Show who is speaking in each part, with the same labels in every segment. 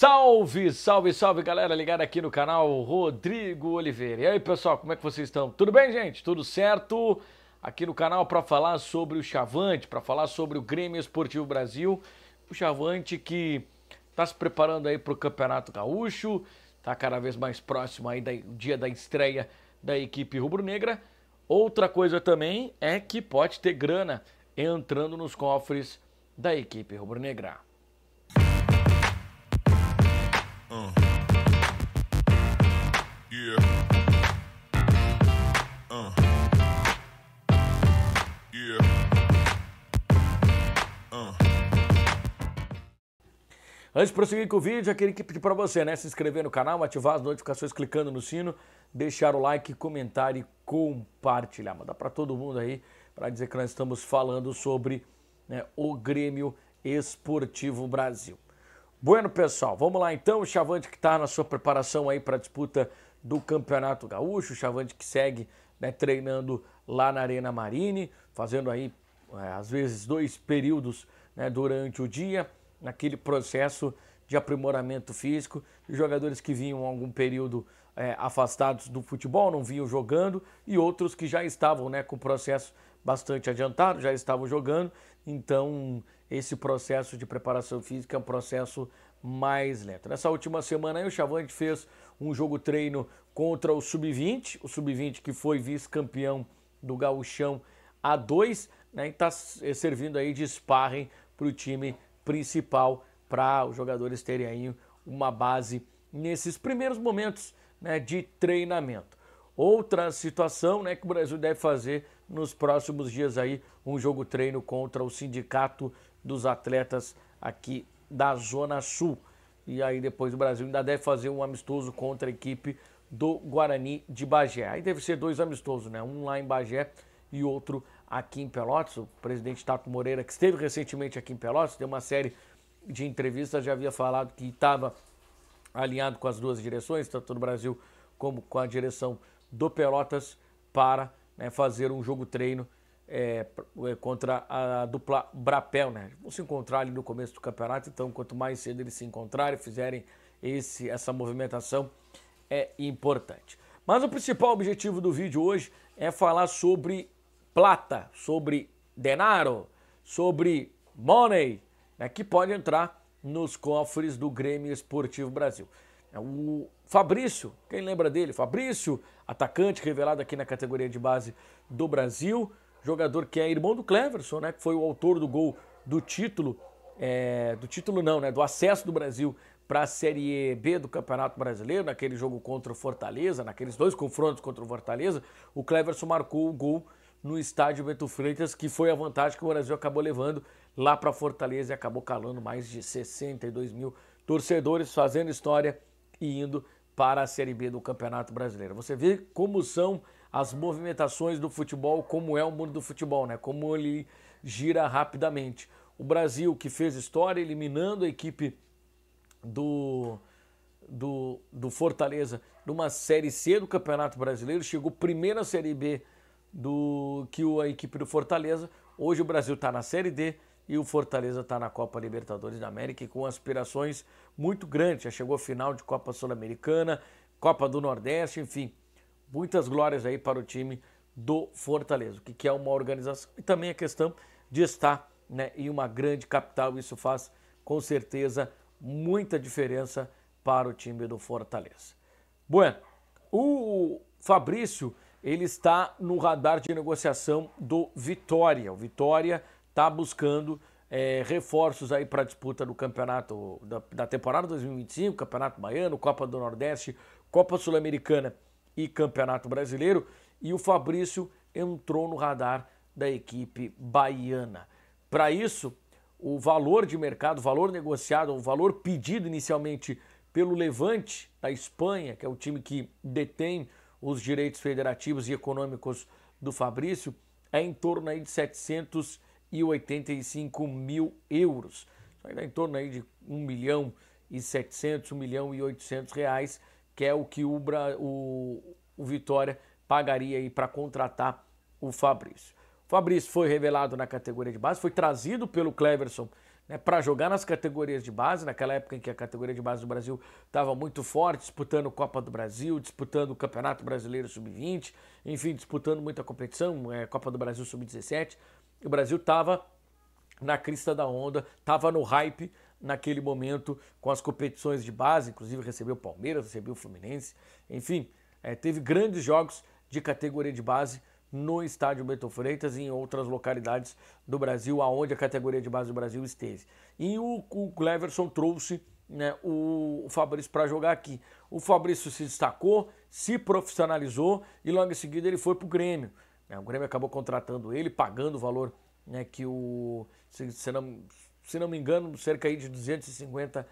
Speaker 1: Salve, salve, salve, galera ligada aqui no canal Rodrigo Oliveira. E aí, pessoal, como é que vocês estão? Tudo bem, gente? Tudo certo? Aqui no canal para falar sobre o Chavante, para falar sobre o Grêmio Esportivo Brasil. O Chavante que está se preparando aí para o Campeonato Gaúcho, está cada vez mais próximo aí do dia da estreia da equipe rubro-negra. Outra coisa também é que pode ter grana entrando nos cofres da equipe rubro-negra. Antes de prosseguir com o vídeo, eu queria pedir para você, né, se inscrever no canal, ativar as notificações clicando no sino, deixar o like, comentar e compartilhar. Mandar para todo mundo aí, para dizer que nós estamos falando sobre, né, o Grêmio Esportivo Brasil. Bueno, pessoal, vamos lá então. O Chavante que está na sua preparação aí para a disputa do Campeonato Gaúcho, o Chavante que segue, né, treinando lá na Arena Marine, fazendo aí, às vezes, 2 períodos, né, durante o dia, naquele processo de aprimoramento físico. Os jogadores que vinham algum período afastados do futebol, não vinham jogando, e outros que já estavam, né, com o processo bastante adiantado, já estavam jogando. Então, esse processo de preparação física é um processo mais lento. Nessa última semana aí, o Chavante fez um jogo-treino contra o Sub-20 que foi vice-campeão do Gauchão A2, né, e está servindo aí de sparring para o time principal, para os jogadores terem aí uma base nesses primeiros momentos, né, de treinamento. Outra situação, né, que o Brasil deve fazer nos próximos dias aí, um jogo-treino contra o Sindicato dos Atletas aqui da Zona Sul. E aí depois o Brasil ainda deve fazer um amistoso contra a equipe do Guarani de Bagé. Aí deve ser 2 amistosos, né, um lá em Bagé e outro aqui em Pelotas. O presidente Tato Moreira, que esteve recentemente aqui em Pelotas, deu uma série de entrevistas, já havia falado que estava alinhado com as 2 direções, tanto do Brasil como com a direção do Pelotas, para, né, fazer um jogo-treino contra a dupla Brapel, né? Vão se encontrar ali no começo do campeonato, então quanto mais cedo eles se encontrarem, fizerem essa movimentação, é importante. Mas o principal objetivo do vídeo hoje é falar sobre plata, sobre denaro, sobre money, né, que pode entrar nos cofres do Grêmio Esportivo Brasil. O Fabrício, quem lembra dele? Fabrício, atacante revelado aqui na categoria de base do Brasil, jogador que é irmão do Cleverson, né, que foi o autor do gol do título, do acesso do Brasil para a Série B do Campeonato Brasileiro, naquele jogo contra o Fortaleza, naqueles 2 confrontos contra o Fortaleza. O Cleverson marcou o gol no estádio Bento Freitas, que foi a vantagem que o Brasil acabou levando lá para Fortaleza e acabou calando mais de 62 mil torcedores, fazendo história e indo para a Série B do Campeonato Brasileiro. Você vê como são as movimentações do futebol, como é o mundo do futebol, né? Como ele gira rapidamente. O Brasil, que fez história eliminando a equipe do Fortaleza numa Série C do Campeonato Brasileiro, chegou primeiro à Série B a equipe do Fortaleza. Hoje o Brasil está na Série D e o Fortaleza está na Copa Libertadores da América, e com aspirações muito grandes. Já chegou à final de Copa Sul-Americana, Copa do Nordeste, enfim, muitas glórias aí para o time do Fortaleza, o que é uma organização, e também a questão de estar, né, em uma grande capital. Isso faz com certeza muita diferença para o time do Fortaleza. Bueno, o Fabrício, ele está no radar de negociação do Vitória. O Vitória está buscando reforços aí para a disputa do campeonato da temporada 2025, Campeonato Baiano, Copa do Nordeste, Copa Sul-Americana e Campeonato Brasileiro. E o Fabrício entrou no radar da equipe baiana. Para isso, o valor de mercado, o valor negociado, o valor pedido inicialmente pelo Levante da Espanha, que é o time que detém os direitos federativos e econômicos do Fabrício, é em torno aí de 785 mil euros. Isso aí dá em torno aí de 1.700.000, 1.800.000 reais, que é o que o Vitória pagaria aí para contratar o Fabrício. O Fabrício foi revelado na categoria de base, foi trazido pelo Cleverson né, para jogar nas categorias de base, naquela época em que a categoria de base do Brasil estava muito forte, disputando Copa do Brasil, disputando o Campeonato Brasileiro Sub-20, enfim, disputando muita competição, Copa do Brasil Sub-17. O Brasil estava na crista da onda, estava no hype naquele momento com as competições de base, inclusive recebeu o Palmeiras, recebeu o Fluminense, enfim, teve grandes jogos de categoria de base no estádio Bento Freitas e em outras localidades do Brasil, aonde a categoria de base do Brasil esteve. E o Cleverson trouxe, né, o Fabrício para jogar aqui. O Fabrício se destacou, se profissionalizou e logo em seguida ele foi para o Grêmio. O Grêmio acabou contratando ele, pagando o valor, né, que se não me engano, cerca aí de 250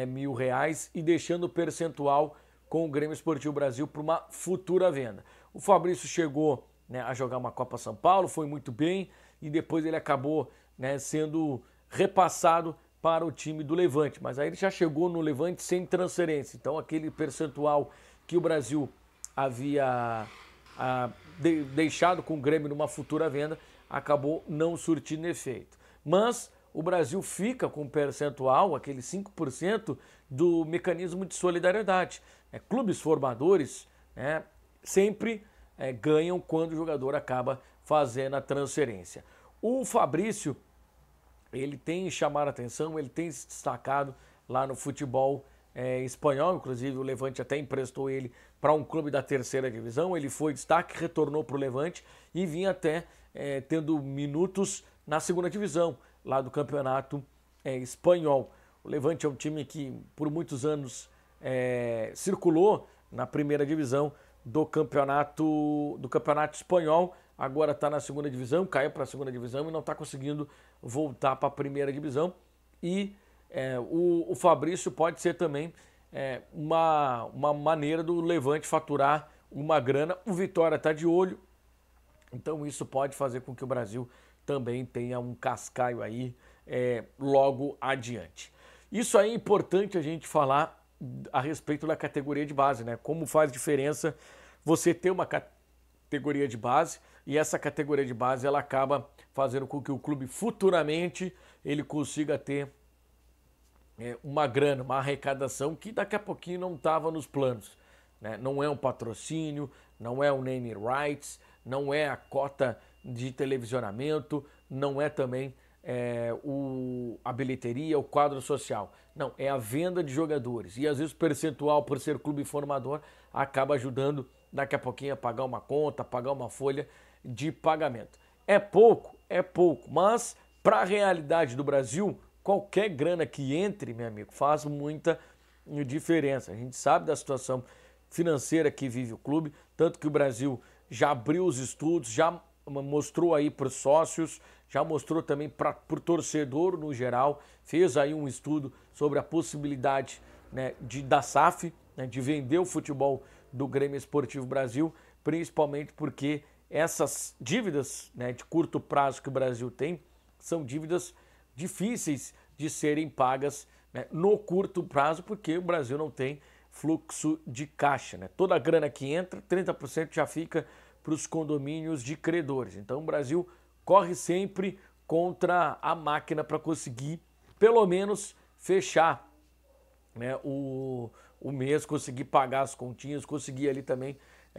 Speaker 1: mil reais e deixando o percentual com o Grêmio Esportivo Brasil para uma futura venda. O Fabrício chegou, né, a jogar uma Copa São Paulo, foi muito bem e depois ele acabou, né, sendo repassado para o time do Levante, mas aí ele já chegou no Levante sem transferência, então aquele percentual que o Brasil havia deixado com o Grêmio numa futura venda acabou não surtindo efeito. Mas o Brasil fica com um percentual, aquele 5% do mecanismo de solidariedade. Clubes formadores, né, sempre ganham quando o jogador acaba fazendo a transferência. O Fabrício, ele tem chamado a atenção, ele tem se destacado lá no futebol espanhol, inclusive o Levante até emprestou ele para um clube da terceira divisão, ele foi destaque, retornou para o Levante e vinha até tendo minutos na segunda divisão, lá do campeonato espanhol. O Levante é um time que por muitos anos circulou na primeira divisão do campeonato espanhol, agora está na segunda divisão, caiu para a segunda divisão e não está conseguindo voltar para a primeira divisão. E o Fabrício pode ser também uma maneira do Levante faturar uma grana. O Vitória está de olho, então isso pode fazer com que o Brasil também tenha um cascaio aí logo adiante. Isso aí é importante a gente falar a respeito da categoria de base, né? Como faz diferença você ter uma categoria de base e essa categoria de base ela acaba fazendo com que o clube futuramente ele consiga ter uma grana, uma arrecadação que daqui a pouquinho não estava nos planos, né? Não é um patrocínio, não é o name rights, não é a cota de televisionamento, não é também a bilheteria, o quadro social. Não, é a venda de jogadores. E às vezes o percentual, por ser clube formador, acaba ajudando daqui a pouquinho a pagar uma conta, pagar uma folha de pagamento. É pouco, mas para a realidade do Brasil, qualquer grana que entre, meu amigo, faz muita diferença. A gente sabe da situação financeira que vive o clube, tanto que o Brasil já abriu os estudos, já mostrou aí para os sócios, já mostrou também para o torcedor no geral, fez aí um estudo sobre a possibilidade, né, da SAF, né, de vender o futebol do Grêmio Esportivo Brasil, principalmente porque essas dívidas, né, de curto prazo que o Brasil tem são dívidas difíceis de serem pagas, né, no curto prazo, porque o Brasil não tem fluxo de caixa, né? Toda a grana que entra, 30% já fica para os condomínios de credores. Então o Brasil corre sempre contra a máquina para conseguir, pelo menos, fechar, né, o mês, conseguir pagar as continhas, conseguir ali também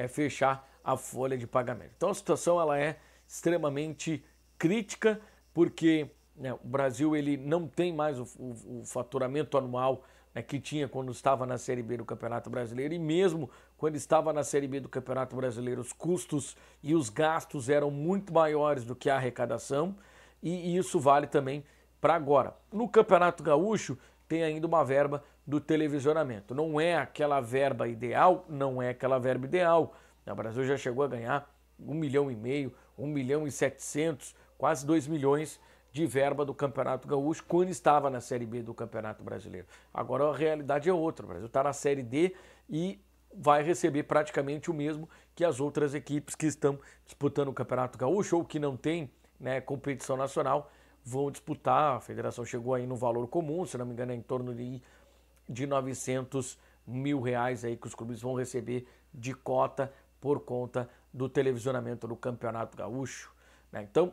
Speaker 1: fechar a folha de pagamento. Então a situação ela é extremamente crítica, porque, né, o Brasil ele não tem mais o faturamento anual, né, que tinha quando estava na Série B do Campeonato Brasileiro, e mesmo quando estava na Série B do Campeonato Brasileiro, os custos e os gastos eram muito maiores do que a arrecadação, e isso vale também para agora. No Campeonato Gaúcho tem ainda uma verba do televisionamento. Não é aquela verba ideal, O Brasil já chegou a ganhar 1,5 milhão, 1,7 milhão, quase 2 milhões de verba do Campeonato Gaúcho quando estava na Série B do Campeonato Brasileiro. Agora a realidade é outra. O Brasil está na Série D e vai receber praticamente o mesmo que as outras equipes que estão disputando o Campeonato Gaúcho ou que não tem, né, competição nacional, vão disputar. A federação chegou aí no valor comum, se não me engano é em torno de 900 mil reais aí que os clubes vão receber de cota por conta do televisionamento do Campeonato Gaúcho, né? Então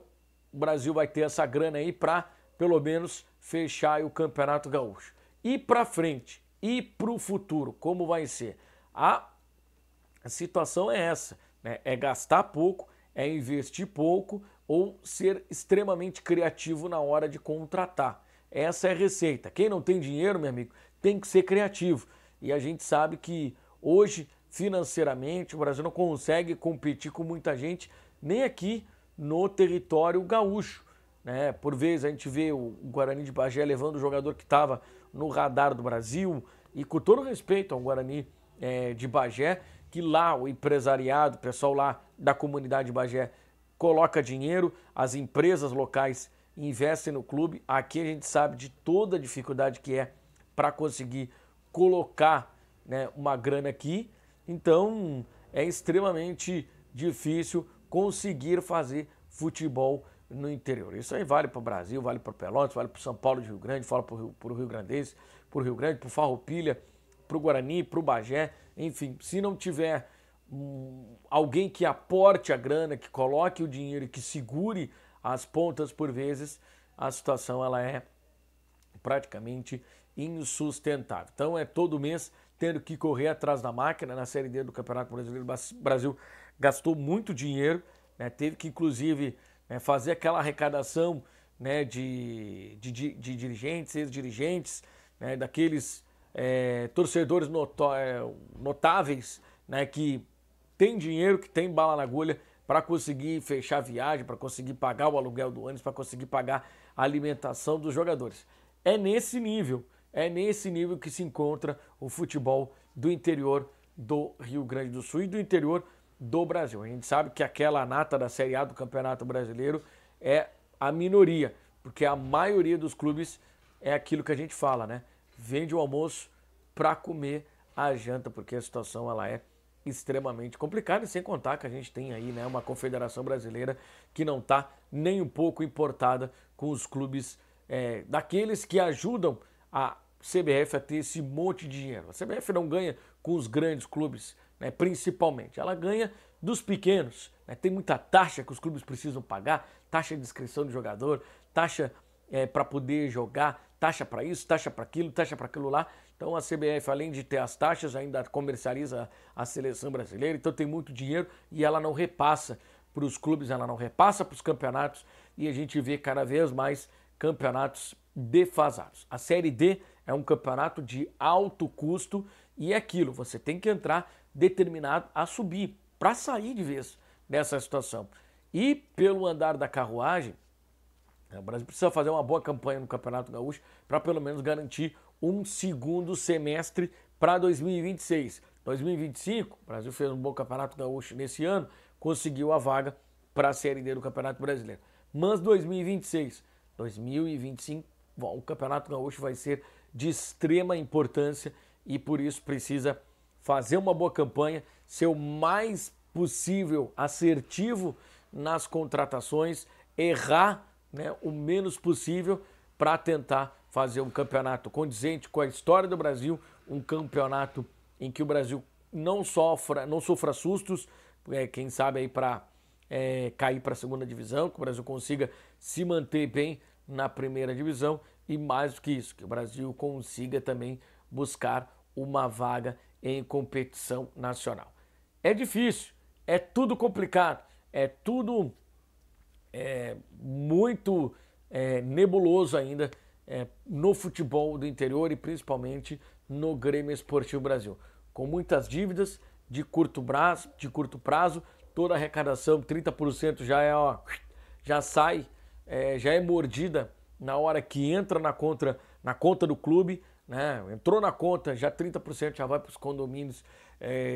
Speaker 1: o Brasil vai ter essa grana aí para, pelo menos, fechar o Campeonato Gaúcho. E para frente, e para o futuro, como vai ser? A situação é essa, né? É gastar pouco, é investir pouco ou ser extremamente criativo na hora de contratar. Essa é a receita. Quem não tem dinheiro, meu amigo, tem que ser criativo. E a gente sabe que hoje, financeiramente, o Brasil não consegue competir com muita gente, nem aqui no território gaúcho, né? Por vezes a gente vê o Guarani de Bagé levando o jogador que estava no radar do Brasil, e com todo respeito ao Guarani de Bagé, que lá o empresariado, o pessoal lá da comunidade de Bagé coloca dinheiro, as empresas locais investem no clube. Aqui a gente sabe de toda a dificuldade que é para conseguir colocar, né, uma grana aqui, então é extremamente difícil conseguir fazer futebol no interior. Isso aí vale para o Brasil, vale para Pelotas, vale para o São Paulo de Rio Grande, vale para o Rio Grandense, para o Rio Grande, para o Farroupilha, para o Guarani, para o Bagé, enfim, se não tiver alguém que aporte a grana, que coloque o dinheiro e que segure as pontas por vezes, a situação ela é praticamente insustentável. Então é todo mês tendo que correr atrás da máquina. Na Série D do Campeonato Brasileiro, o Brasil gastou muito dinheiro, né? Teve que inclusive, né, fazer aquela arrecadação, né, de dirigentes, ex-dirigentes, né, daqueles torcedores notáveis, né, que tem dinheiro, que tem bala na agulha para conseguir fechar a viagem, para conseguir pagar o aluguel do ônibus, para conseguir pagar a alimentação dos jogadores. É nesse nível que se encontra o futebol do interior do Rio Grande do Sul e do interior do Brasil. A gente sabe que aquela nata da Série A do Campeonato Brasileiro é a minoria, porque a maioria dos clubes é aquilo que a gente fala, né? Vende o almoço para comer a janta, porque a situação ela é extremamente complicada, e sem contar que a gente tem aí, né, uma confederação brasileira que não está nem um pouco importada com os clubes daqueles que ajudam a CBF a ter esse monte de dinheiro. A CBF não ganha com os grandes clubes, né, principalmente. Ela ganha dos pequenos, né? Tem muita taxa que os clubes precisam pagar, taxa de inscrição de jogador, taxa para poder jogar, taxa para isso, taxa para aquilo, taxa para aquilo lá. Então a CBF, além de ter as taxas, ainda comercializa a seleção brasileira, então tem muito dinheiro e ela não repassa para os clubes, ela não repassa para os campeonatos, e a gente vê cada vez mais campeonatos defasados. A Série D é um campeonato de alto custo e é aquilo, você tem que entrar determinado a subir para sair de vez dessa situação. E pelo andar da carruagem, o Brasil precisa fazer uma boa campanha no Campeonato Gaúcho para pelo menos garantir um segundo semestre para 2026. 2025, o Brasil fez um bom Campeonato Gaúcho nesse ano, conseguiu a vaga para a Série D do Campeonato Brasileiro. Mas 2026, 2025, bom, o Campeonato Gaúcho vai ser de extrema importância e por isso precisa fazer uma boa campanha, ser o mais possível assertivo nas contratações, errar, né, o menos possível para tentar fazer um campeonato condizente com a história do Brasil, um campeonato em que o Brasil não sofra sustos, quem sabe aí para cair para a segunda divisão, que o Brasil consiga se manter bem na primeira divisão e mais do que isso, que o Brasil consiga também buscar uma vaga em competição nacional. É difícil, é tudo complicado, é tudo muito nebuloso ainda no futebol do interior e principalmente no Grêmio Esportivo Brasil. Com muitas dívidas de curto prazo, toda a arrecadação, 30% já sai, já é mordida na hora que entra na conta do clube, né? Entrou na conta, já 30% já vai para os condomínios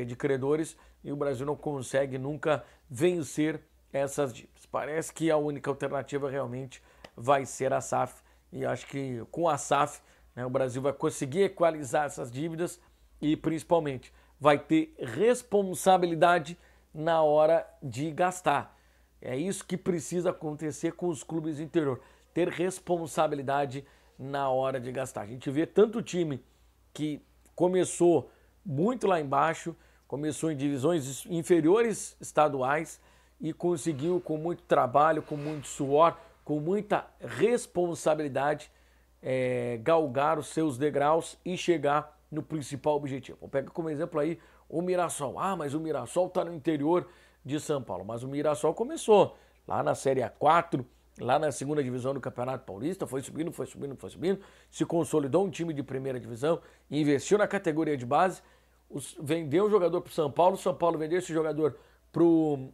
Speaker 1: de credores e o Brasil não consegue nunca vencer essas dívidas. Parece que a única alternativa realmente vai ser a SAF e acho que com a SAF, né, o Brasil vai conseguir equalizar essas dívidas e principalmente vai ter responsabilidade na hora de gastar. É isso que precisa acontecer com os clubes do interior, ter responsabilidade na hora de gastar. A gente vê tanto time que começou muito lá embaixo, começou em divisões inferiores estaduais e conseguiu com muito trabalho, com muito suor, com muita responsabilidade galgar os seus degraus e chegar no principal objetivo. Vou pegar como exemplo aí o Mirassol. Ah, mas o Mirassol está no interior de São Paulo. Mas o Mirassol começou lá na Série A4, lá na segunda divisão do Campeonato Paulista, foi subindo, se consolidou um time de primeira divisão, investiu na categoria de base, vendeu o jogador para o São Paulo vendeu esse jogador para o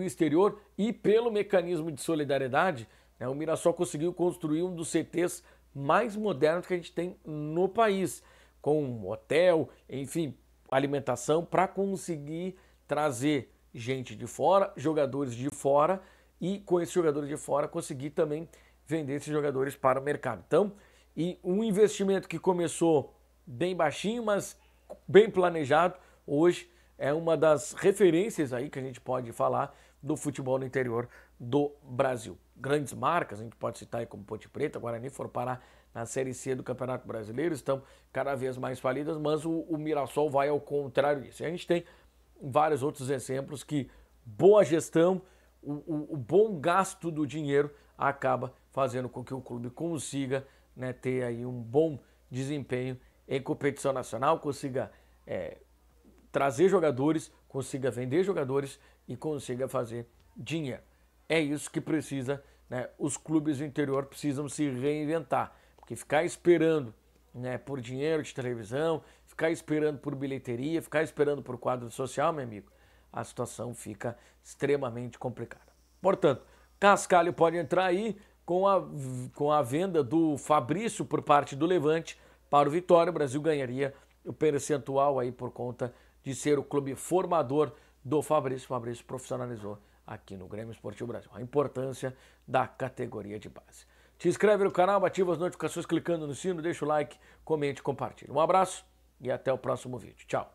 Speaker 1: exterior e pelo mecanismo de solidariedade, né, o Mirassol conseguiu construir um dos CTs mais modernos que a gente tem no país, com hotel, enfim, alimentação, para conseguir trazer gente de fora, jogadores de fora, e com esses jogadores de fora conseguir também vender esses jogadores para o mercado. Então, e um investimento que começou bem baixinho, mas bem planejado, hoje é uma das referências aí que a gente pode falar do futebol no interior do Brasil. Grandes marcas, a gente pode citar aí como Ponte Preta, Guarani foram parar na Série C do Campeonato Brasileiro, estão cada vez mais falidas, mas o Mirassol vai ao contrário disso. E a gente tem vários outros exemplos que boa gestão, o bom gasto do dinheiro acaba fazendo com que o clube consiga, né, ter aí um bom desempenho em competição nacional, consiga trazer jogadores, consiga vender jogadores e consiga fazer dinheiro. É isso que precisa, né? Os clubes do interior precisam se reinventar, porque ficar esperando, né, por dinheiro de televisão, ficar esperando por bilheteria, ficar esperando por quadro social, meu amigo, a situação fica extremamente complicada. Portanto, Cascalho pode entrar aí com a venda do Fabrício por parte do Levante para o Vitória. O Brasil ganharia o percentual aí por conta de ser o clube formador do Fabrício. O Fabrício profissionalizou aqui no Grêmio Esportivo Brasil. A importância da categoria de base. Te inscreve no canal, ativa as notificações clicando no sino, deixa o like, comente e compartilha. Um abraço e até o próximo vídeo. Tchau.